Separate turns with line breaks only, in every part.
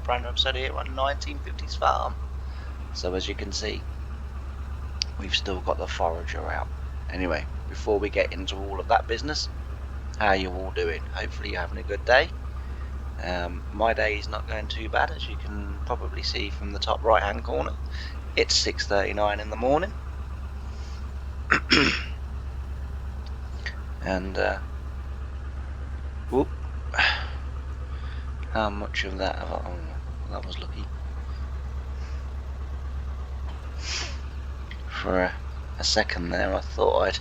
brand new episode here on 1950's farm. So as you can see, we've still got the forager out. Anyway, before we get into all of that business, how are you all doing? Hopefully you're having a good day. My day is not going too bad, as you can probably see from the top right hand corner. It's 6:39 in the morning. And whoop, how much of that have I, oh, that was lucky. For a second there I thought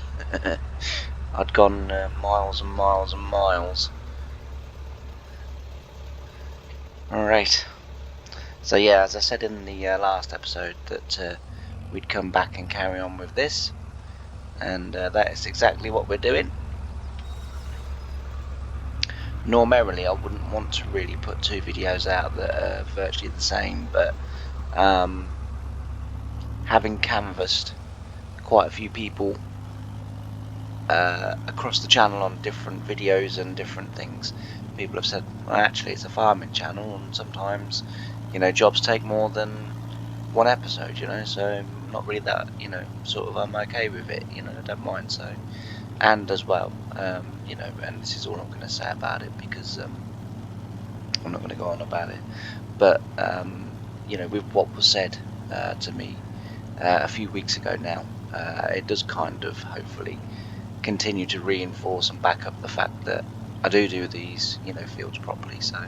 I'd gone miles and miles and miles. Alright, so yeah, as I said in the last episode that we'd come back and carry on with this, and that is exactly what we're doing. Normally I wouldn't want to really put two videos out that are virtually the same, but having canvassed quite a few people across the channel on different videos and different things, people have said, well, actually it's a farming channel, and sometimes, you know, jobs take more than one episode, you know, so not really that, you know, sort of I'm okay with it, you know, I don't mind. So, and as well, you know, and this is all I'm going to say about it, because I'm not going to go on about it, but you know, with what was said to me a few weeks ago now, it does kind of hopefully continue to reinforce and back up the fact that I do these, you know, fields properly. So,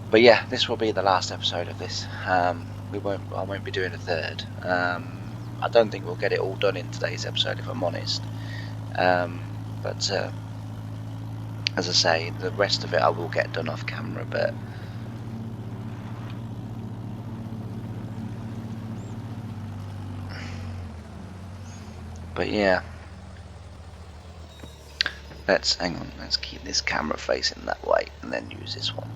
but yeah, this will be the last episode of this. I won't be doing a third. I don't think we'll get it all done in today's episode, if I'm honest. But as I say, the rest of it I will get done off camera. But yeah, let's keep this camera facing that way and then use this one.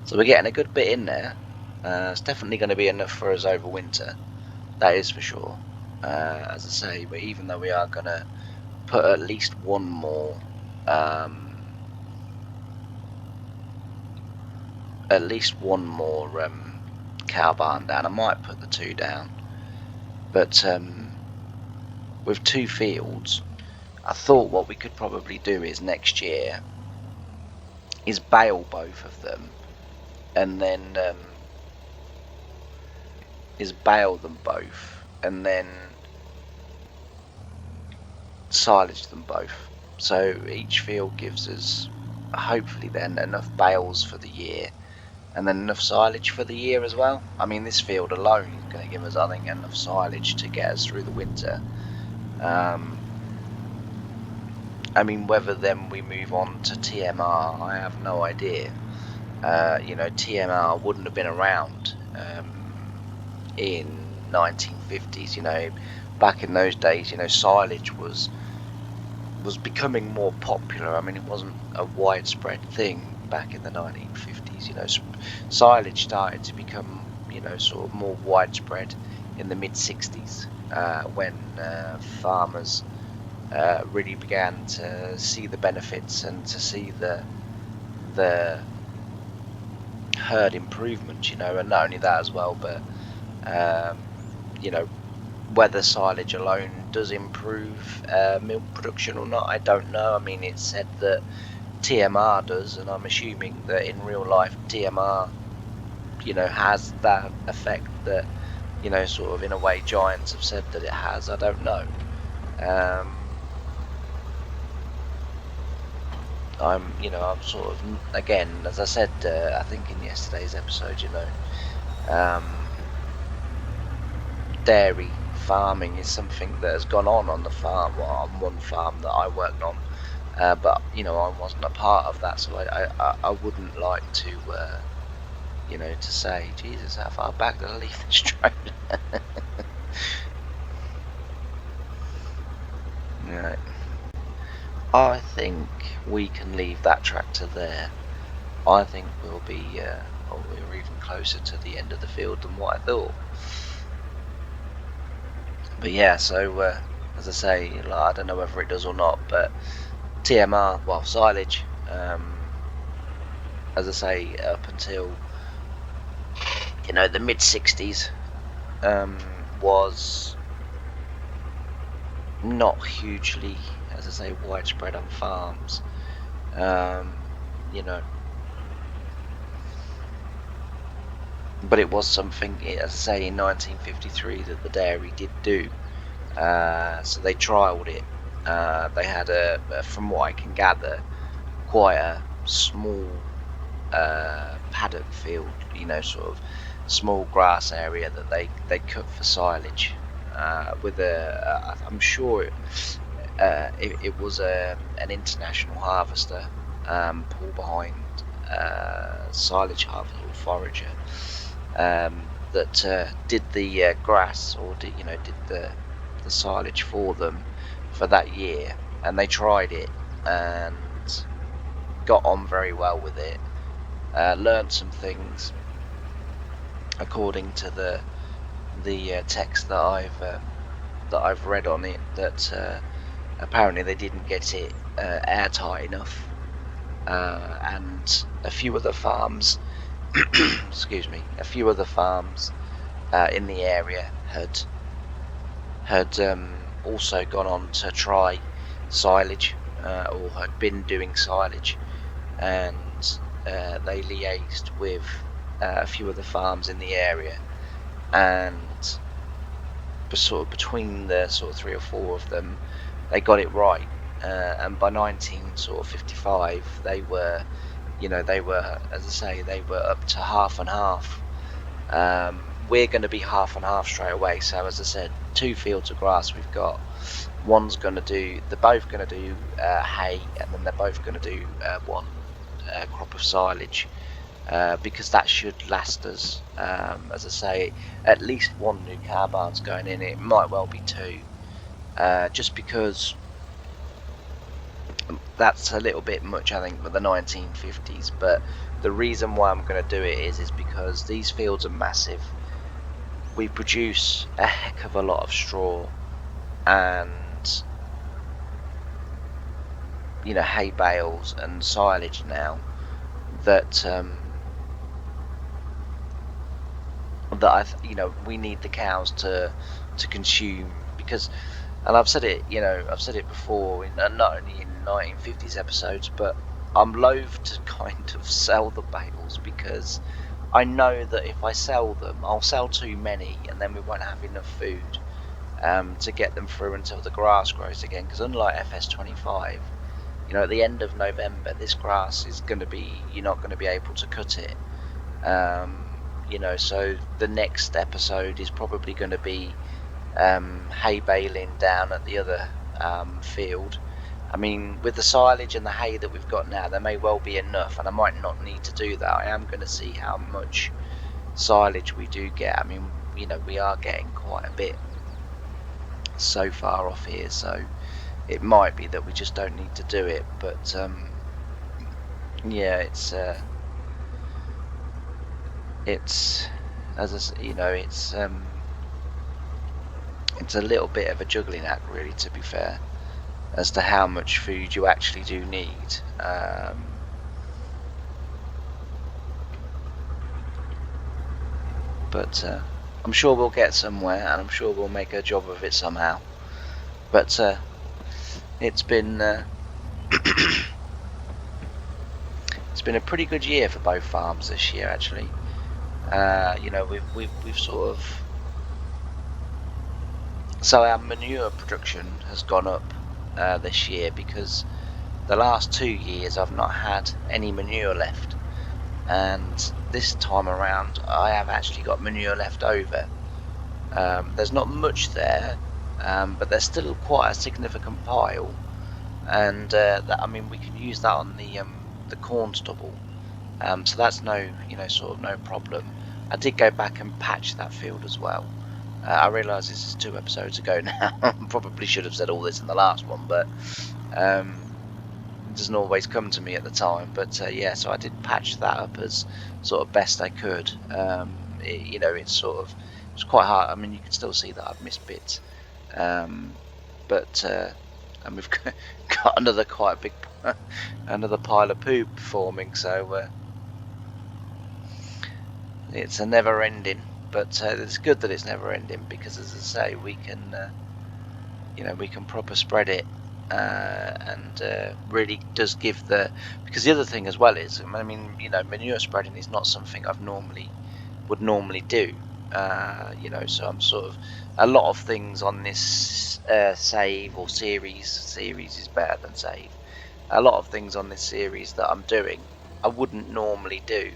So we're getting a good bit in there. It's definitely going to be enough for us over winter, that is for sure. As I say, but even though we are going to put at least one more cow barn down, I might put the two down, but with two fields, I thought what we could probably do is next year is bale both of them, and then bale them both, and then silage them both. So each field gives us hopefully then enough bales for the year, and then enough silage for the year as well. I mean, this field alone is going to give us, I think, enough silage to get us through the winter. I mean, whether then we move on to TMR, I have no idea. You know, TMR wouldn't have been around in 1950s. You know, back in those days, you know, silage was becoming more popular. I mean, it wasn't a widespread thing back in the 1950s. You know, silage started to become, you know, sort of more widespread in the mid 60s when farmers really began to see the benefits and to see the herd improvement, you know. And not only that as well, but you know, whether silage alone does improve milk production or not, I don't know. I mean, it's said that TMR does, and I'm assuming that in real life TMR, you know, has that effect that, you know, sort of in a way giants have said that it has. I don't know. I'm sort of, again, as I said, I think in yesterday's episode, you know, dairy farming is something that has gone on the farm, well, on one farm that I worked on, but you know, I wasn't a part of that, so I wouldn't like to, you know, to say, Jesus, how far back did I leave this trailer? Right. I think we can leave that tractor there. I think we'll be, we're even closer to the end of the field than what I thought. But yeah, so as I say, like, I don't know whether it does or not, but TMR, well, silage, as I say, up until you know, the mid-60s was not hugely, as I say, widespread on farms. You know, but it was something, as I say, in 1953 that the dairy did do. So they trialled it. They had from what I can gather, quite a small paddock field, you know, sort of small grass area that they cut for silage. With I'm sure it was an international harvester, pull behind silage harvester or forager, that did the grass, or did the silage for them for that year, and they tried it and got on very well with it. Learned some things according to the text that I've read on it, that apparently they didn't get it airtight enough, and a few other farms, excuse me, a few other farms in the area had also gone on to try silage, or had been doing silage, and they liaised with a few other farms in the area, and sort of between the sort of 3 or 4 of them, they got it right. And by 1955, they were, as I say, they were up to half and half. We're going to be half and half straight away. So as I said, 2 fields of grass we've got. They're both going to do hay, and then they're both going to do one crop of silage, because that should last us. As I say, at least 1 new cow barn's going in. It might well be 2, just because that's a little bit much, I think, with the 1950s. But the reason why I'm going to do it is because these fields are massive. We produce a heck of a lot of straw and, hay bales and silage now that we need the cows to consume, because, and I've said it before, not only in 1950s episodes, but I'm loath to kind of sell the bales, because I know that if I sell them, I'll sell too many, and then we won't have enough food to get them through until the grass grows again. Because unlike FS25, at the end of November, this grass is going to be, you're not going to be able to cut it. So the next episode is probably going to be hay baling down at the other field. I mean, with the silage and the hay that we've got now, there may well be enough, and I might not need to do that. I am going to see how much silage we do get. I mean, we are getting quite a bit so far off here, so it might be that we just don't need to do it. But yeah, it's as I, it's a little bit of a juggling act, really, to be fair, as to how much food you actually do need. But I'm sure we'll get somewhere, and I'm sure we'll make a job of it somehow. But it's been it's been a pretty good year for both farms this year, actually. We've sort of, so our manure production has gone up this year, because the last 2 years I've not had any manure left, and this time around I have actually got manure left over. There's not much there, but there's still quite a significant pile, and we can use that on the corn stubble. So that's no problem. I did go back and patch that field as well. I realise this is 2 episodes ago now. Probably should have said all this in the last one, but it doesn't always come to me at the time. But yeah, so I did patch that up as sort of best I could. It's quite hard. I mean, you can still see that I've missed bits, but and we've got another quite big another pile of poop forming. So it's a never ending, but it's good that it's never ending, because as I say, we can we can proper spread it, and really does give because the other thing as well is, I mean, manure spreading is not something would normally do, so I'm sort of, a lot of things on this save or series is better than save. A lot of things on this series that I'm doing, I wouldn't normally do,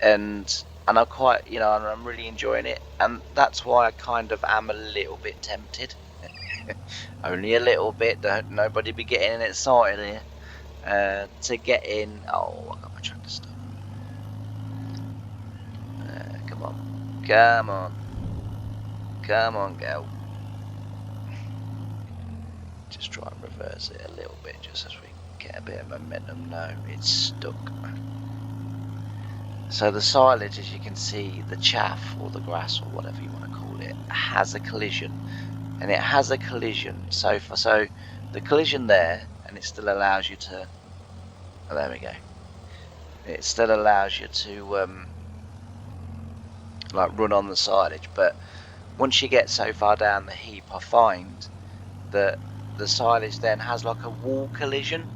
and I'm quite, and I'm really enjoying it, and that's why I kind of am a little bit tempted. Only a little bit. Don't nobody be getting excited here. To get in. Oh, I got my tractor stuck. Come on, come on, come on, girl. Just try and reverse it a little bit, just as we get a bit of momentum. No, it's stuck. So the silage, as you can see, the chaff or the grass or whatever you want to call it, has a collision, and it has a collision so far. So the collision there, and it still allows you to. Oh, there we go. It still allows you to like run on the silage, but once you get so far down the heap, I find that the silage then has like a wall collision,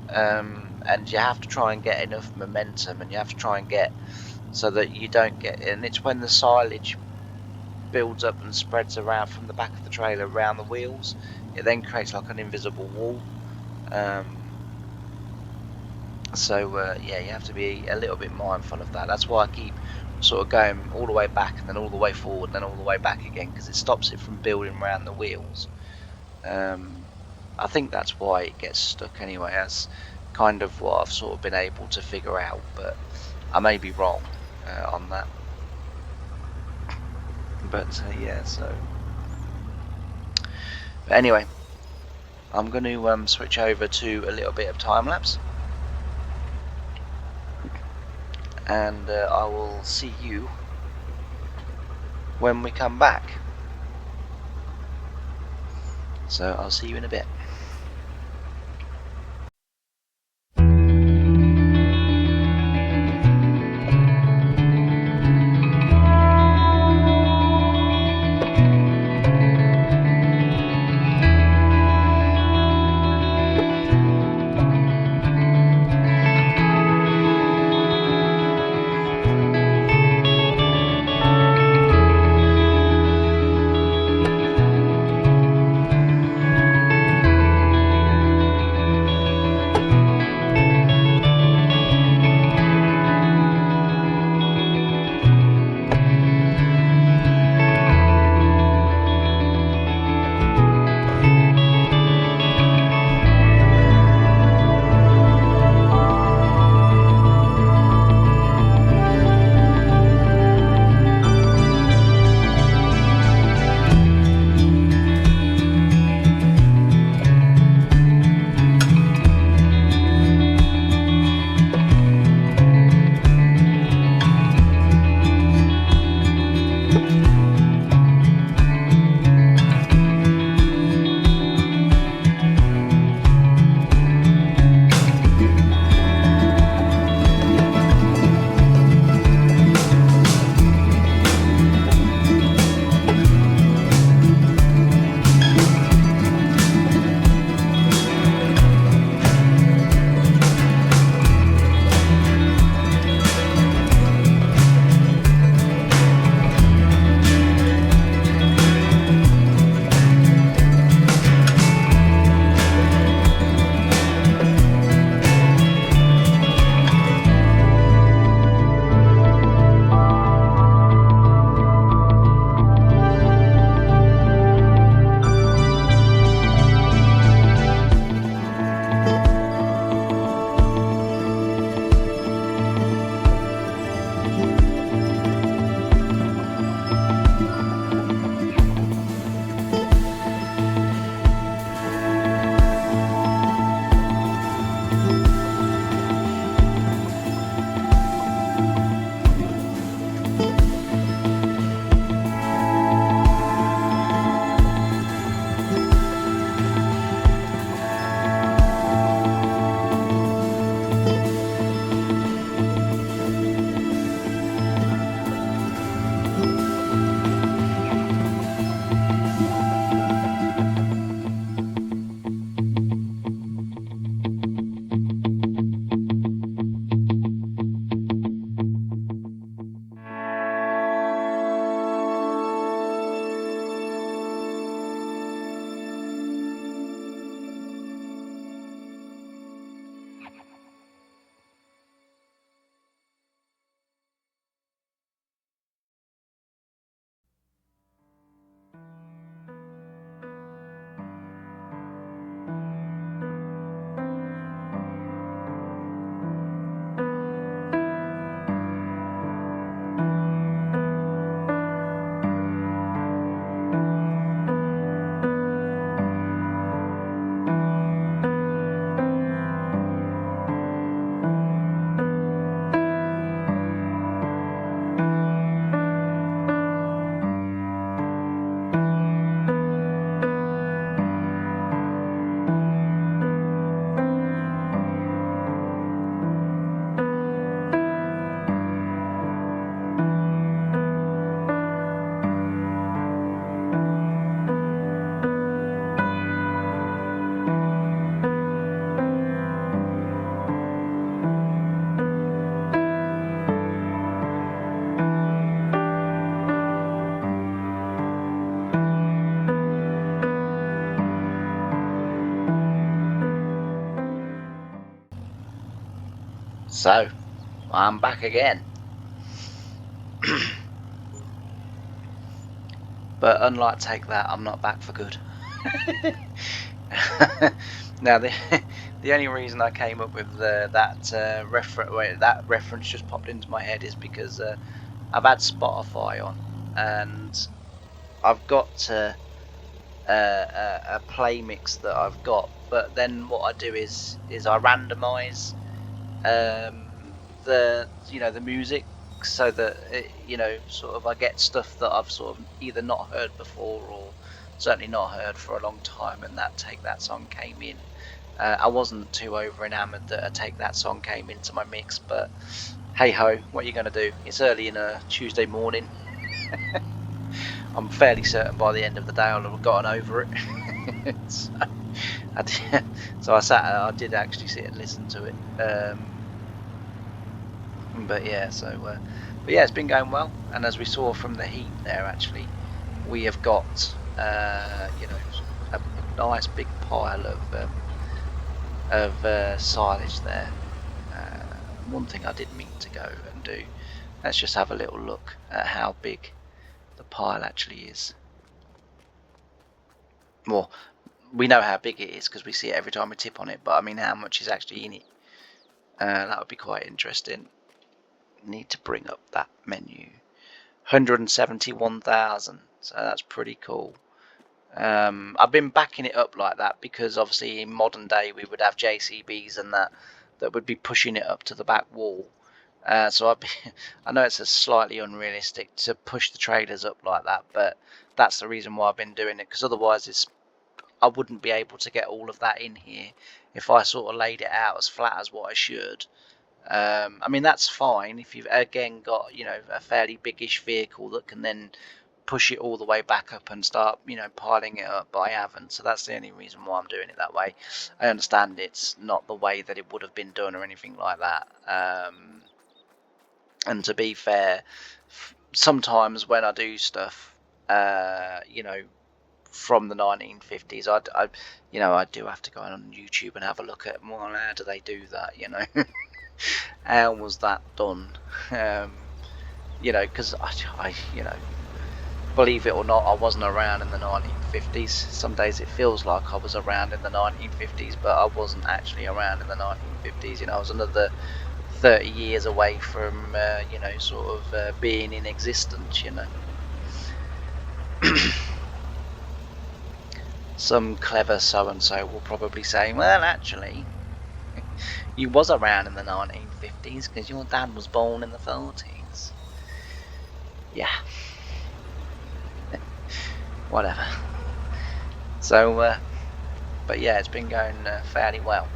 and you have to try and get enough momentum, and you have to try and get so that you don't get, and it's when the silage builds up and spreads around from the back of the trailer around the wheels, it then creates like an invisible wall. So yeah, you have to be a little bit mindful of that. That's why I keep sort of going all the way back and then all the way forward and then all the way back again, because it stops it from building around the wheels. I think that's why it gets stuck anyway. That's kind of what I've sort of been able to figure out, but I may be wrong on that. But yeah, so. But anyway, I'm going to switch over to a little bit of time lapse, and I will see you when we come back. So I'll see you in a bit. So, I'm back again. But unlike Take That, I'm not back for good. Now, the only reason I came up with that reference just popped into my head is because I've had Spotify on, and I've got a play mix that I've got. But then what I do is I randomize the music, so that sort of I get stuff that I've sort of either not heard before or certainly not heard for a long time, and that Take That song came in. I wasn't too over enamored that a Take That song came into my mix, but hey ho, what are you going to do? It's early in a Tuesday morning. I'm fairly certain by the end of the day I'll have gotten over it. I did actually sit and listen to it. But yeah, it's been going well, and as we saw from the heat there, actually, we have got a nice big pile of silage there. One thing I did mean to go and do, let's just have a little look at how big the pile actually is. Well, we know how big it is because we see it every time we tip on it, but I mean how much is actually in it. That would be quite interesting. Need to bring up that menu. 171,000, so that's pretty cool. I've been backing it up like that because obviously in modern day we would have JCBs and that would be pushing it up to the back wall. So I know it's a slightly unrealistic to push the trailers up like that, but that's the reason why I've been doing it, because otherwise I wouldn't be able to get all of that in here if I sort of laid it out as flat as what I should. I mean, that's fine if you've again got a fairly biggish vehicle that can then push it all the way back up and start piling it up, but I haven't, so that's the only reason why I'm doing it that way. I understand it's not the way that it would have been done or anything like that, and to be fair, sometimes when I do stuff from the 1950s, I do have to go on YouTube and have a look at, well, how do they do that, how was that done? Because I believe it or not, I wasn't around in the 1950s. Some days it feels like I was around in the 1950s, but I wasn't actually around in the 1950s. I was another 30 years away from, being in existence. Some clever so-and-so will probably say, well, actually, you was around in the 1950s because your dad was born in the 40s. Yeah. Whatever. So, but yeah, it's been going fairly well.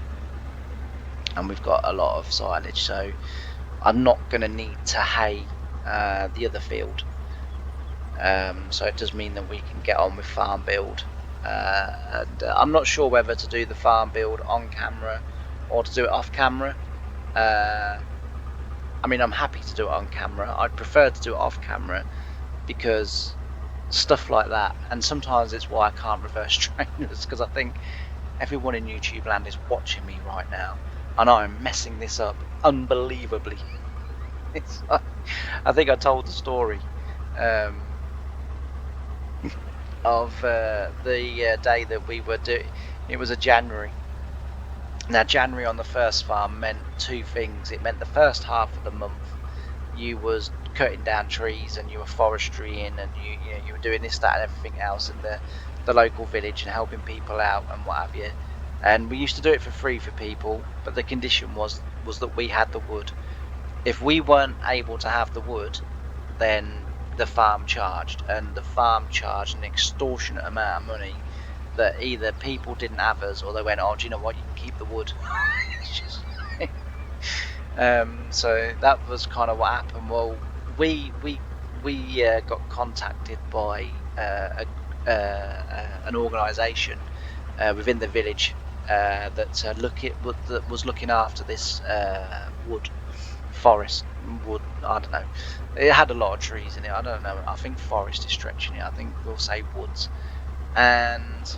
And we've got a lot of silage, so I'm not going to need to hay the other field. So it does mean that we can get on with farm build. And I'm not sure whether to do the farm build on camera or to do it off camera. I mean, I'm happy to do it on camera. I'd prefer to do it off camera because stuff like that, and sometimes it's why I can't reverse trainers, because I think everyone in YouTube land is watching me right now and I'm messing this up unbelievably. It's like, I think I told the story of the day that we were doing. It was a January. Now, January on the first farm meant two things. It meant the first half of the month you was cutting down trees and you were forestrying and you were doing this, that, and everything else in the local village and helping people out and what have you. And we used to do it for free for people, but the condition was that we had the wood. If we weren't able to have the wood, then the farm charged, and the farm charged an extortionate amount of money that either people didn't have us or they went, oh, do you know what, you can keep the wood. So that was kind of what happened. Well, we got contacted by an organisation within the village that was looking after this forest wood. I don't know. It had a lot of trees in it. I don't know. I think forest is stretching it. I think we'll say woods. And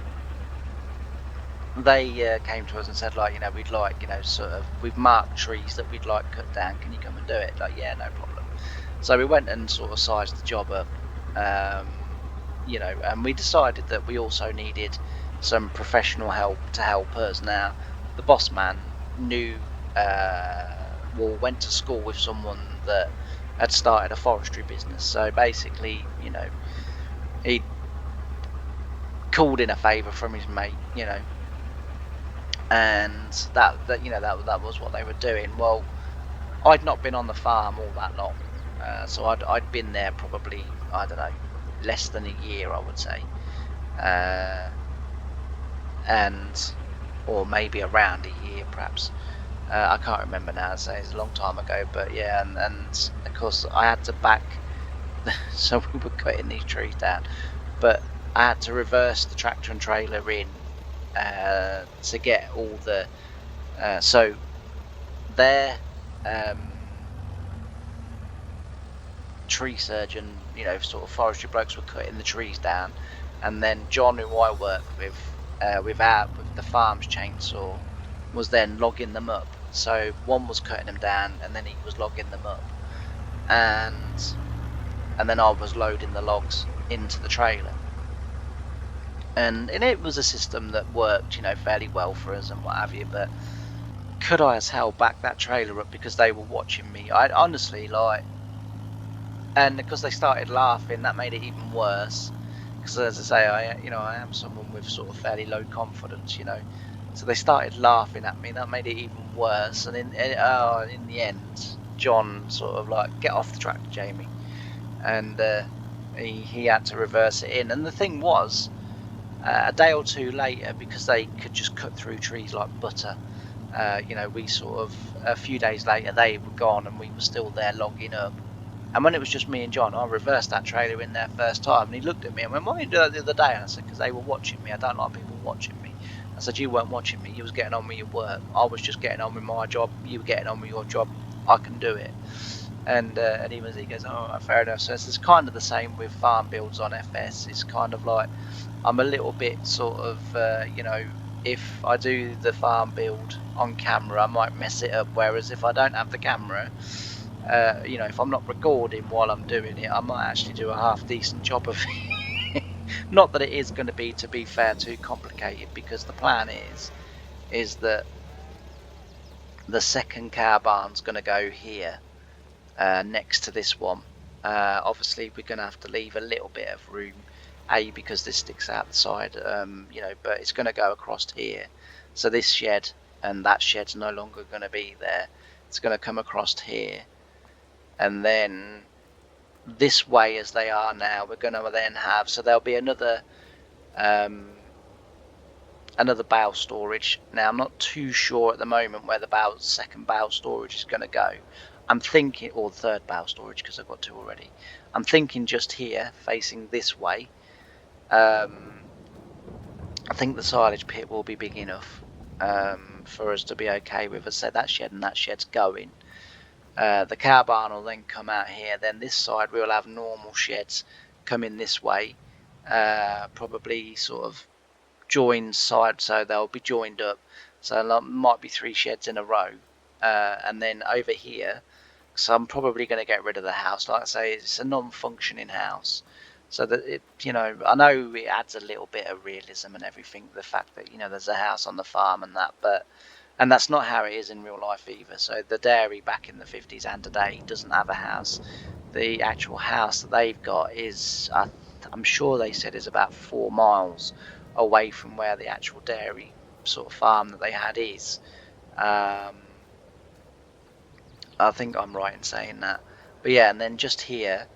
they came to us and said, like, we'd like, sort of, we've marked trees that we'd like cut down. Can you come and do it? Like, yeah, no problem. So we went and sort of sized the job up, and we decided that we also needed some professional help to help us. Now, the boss man well, went to school with someone that had started a forestry business. So basically, he called in a favour from his mate, and that was what they were doing. Well, I'd not been on the farm all that long, so I'd been there probably, I don't know, less than a year, I would say, uh, and or maybe around a year, perhaps. I can't remember now. So it's a long time ago, but yeah, and of course I had to back, so we were cutting these trees down, but I had to reverse the tractor and trailer in to get all the so their tree surgeon, sort of forestry blokes were cutting the trees down, and then John, who I work with, with the farm's chainsaw, was then logging them up. So one was cutting them down, and then he was logging them up, and then I was loading the logs into the trailer. And it was a system that worked, fairly well for us and what have you. But could I as hell back that trailer up because they were watching me? I honestly, like. And because they started laughing, that made it even worse. Because as I say, I am someone with sort of fairly low confidence, So they started laughing at me. That made it even worse. And in the end, John sort of like, get off the tractor, Jamie, and he had to reverse it in. And the thing was, a day or two later, because they could just cut through trees like butter. We sort of, a few days later, they were gone, and we were still there logging up. And when it was just me and John, I reversed that trailer in there first time. And he looked at me and went, "Why didn't you do that the other day?" And I said, "Because they were watching me. I don't like people watching me." I said, "You weren't watching me. You was getting on with your work. I was just getting on with my job. You were getting on with your job. I can do it." And he goes, "Oh, fair enough." So it's kind of the same with farm builds on FS. It's kind of like, I'm a little bit sort of, if I do the farm build on camera, I might mess it up. Whereas if I don't have the camera, if I'm not recording while I'm doing it, I might actually do a half decent job of it. Not that it is going to be fair, too complicated, because the plan is that the second cow barn's going to go here, next to this one. Obviously, we're going to have to leave a little bit of room, because this sticks out the side, but it's going to go across here. So this shed and that shed's no longer going to be there. It's going to come across here. And then this way, as they are now, we're going to then have, so there'll be another bale storage. Now, I'm not too sure at the moment where the second bale storage is going to go. I'm thinking, or the third bale storage, because I've got two already. I'm thinking just here, facing this way. I think the silage pit will be big enough for us to be okay with. As I said, that shed and that shed's going. The cow barn will then come out here. Then this side we'll have normal sheds coming this way, probably sort of joined side, so they'll be joined up. So there might be 3 sheds in a row, and then over here. So I'm probably going to get rid of the house. Like I say, it's a non-functioning house, so that I know it adds a little bit of realism and everything. The fact that there's a house on the farm and that, and that's not how it is in real life either. So the dairy back in the 50s and today doesn't have a house. The actual house that they've got is, I'm sure they said, is about 4 miles away from where the actual dairy sort of farm that they had is. I think I'm right in saying that. But yeah, and then just here,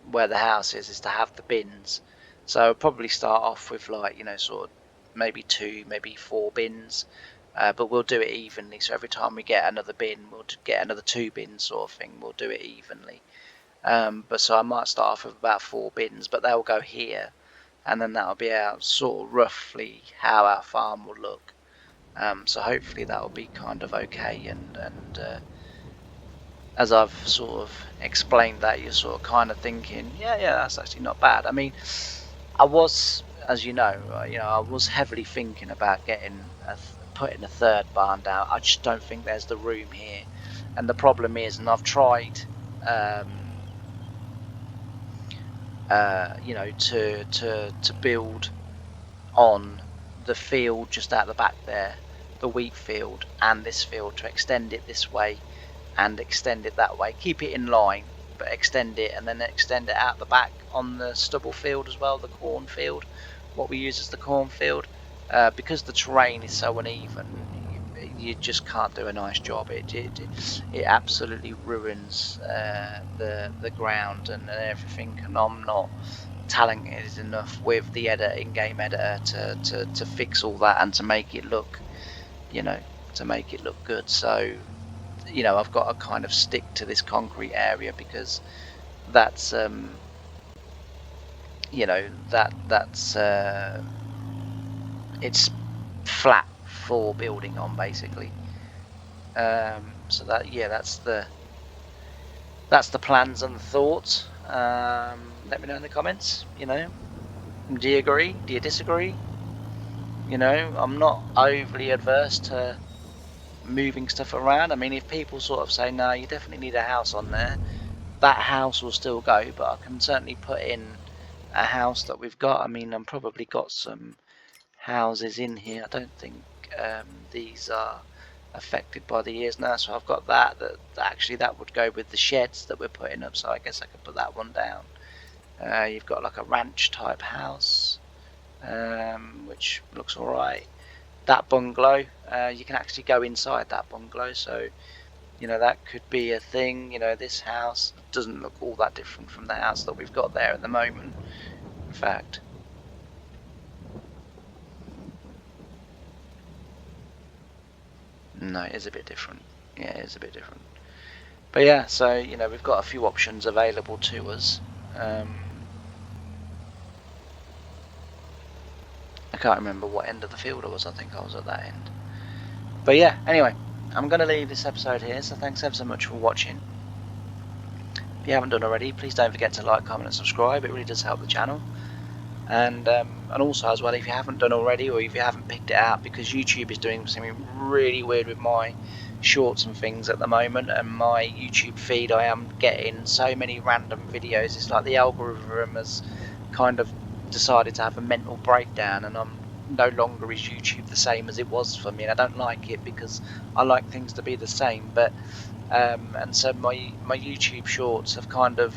where the house is to have the bins. So I'll probably start off with, like, sort of maybe 2, maybe 4 bins. But we'll do it evenly. So every time we get another bin, we'll get another 2 bins sort of thing. We'll do it evenly. But so I might start off with about 4 bins, but they'll go here. And then that'll be our sort of roughly how our farm will look. So hopefully that'll be kind of okay. And as I've sort of explained that, you're sort of kind of thinking, yeah, that's actually not bad. I mean, I was as you know, I was heavily thinking about putting a third barn down. I just don't think there's the room here, and the problem is, and I've tried, to build on the field just out the back there, the wheat field, and this field, to extend it this way and extend it that way, keep it in line, but extend it, and then extend it out the back on the stubble field as well, the corn field, what we use as the corn field. Because the terrain is so uneven, you just can't do a nice job. It absolutely ruins the ground and everything, and I'm not talented enough with the in-game editor to fix all that and to make it look, good. So I've got to kind of stick to this concrete area, because that's that's it's flat for building on, basically. So that's the plans and the thoughts. Let me know in the comments. Do you agree? Do you disagree? I'm not overly adverse to moving stuff around. I mean, if people sort of say, no, you definitely need a house on there, that house will still go, but I can certainly put in a house that we've got. I mean, I've probably got some houses in here. I don't think these are affected by the years now, so I've got that actually that would go with the sheds that we're putting up, so I guess I could put that one down. You've got like a ranch type house, which looks all right. That bungalow, you can actually go inside that bungalow, so that could be a thing. This house doesn't look all that different from the house that we've got there at the moment. In fact, no, it is a bit different. Yeah, it is a bit different. But yeah, so we've got a few options available to us. I can't remember what end of the field I was. I think I was at that end. But yeah, anyway, I'm going to leave this episode here, so thanks ever so much for watching. If you haven't done already, please don't forget to like, comment and subscribe. It really does help the channel. And also as well, if you haven't done already, or if you haven't picked it out, because YouTube is doing something really weird with my shorts and things at the moment, and my YouTube feed, I am getting so many random videos. It's like the algorithm has kind of decided to have a mental breakdown, and I'm no longer is YouTube the same as it was for me, and I don't like it, because I like things to be the same. But and so my YouTube shorts have kind of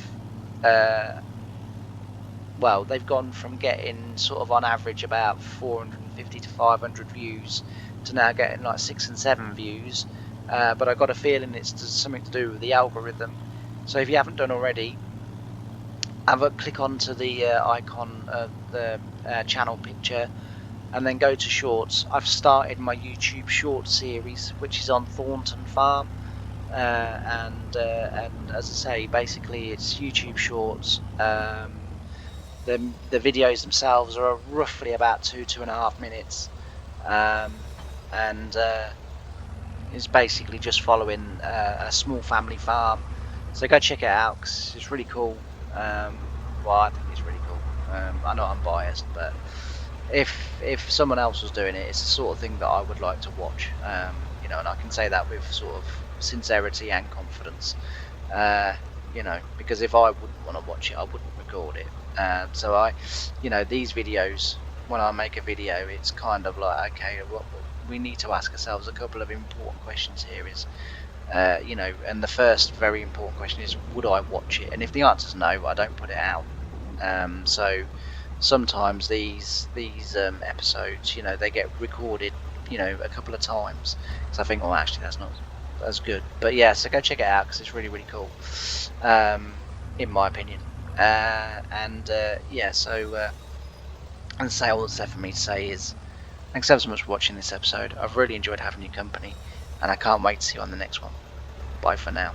well, they've gone from getting sort of on average about 450 to 500 views to now getting like 6 and 7 views. But I got a feeling it's something to do with the algorithm. So if you haven't done already, have a click onto the icon of the channel picture, and then go to shorts. I've started my YouTube short series, which is on Thornton Farm, and as I say, basically it's YouTube shorts. The videos themselves are roughly about 2.5 minutes, and it's basically just following a small family farm. So go check it out, because it's really cool. Well, I think it's really cool. I know I'm biased, but if someone else was doing it, it's the sort of thing that I would like to watch. And I can say that with sort of sincerity and confidence. Because if I wouldn't want to watch it, I wouldn't record it. So these videos, when I make a video, it's kind of like, okay, what we need to ask ourselves a couple of important questions here is, and the first very important question is, would I watch it? And if the answer is no, I don't put it out. So sometimes these episodes, they get recorded, a couple of times, because I think, well, actually that's not as good. But yeah, so go check it out, because it's really, really cool, in my opinion. Yeah, so and say all that's left for me to say is thanks ever so much for watching this episode. I've really enjoyed having your company, and I can't wait to see you on the next one. Bye for now.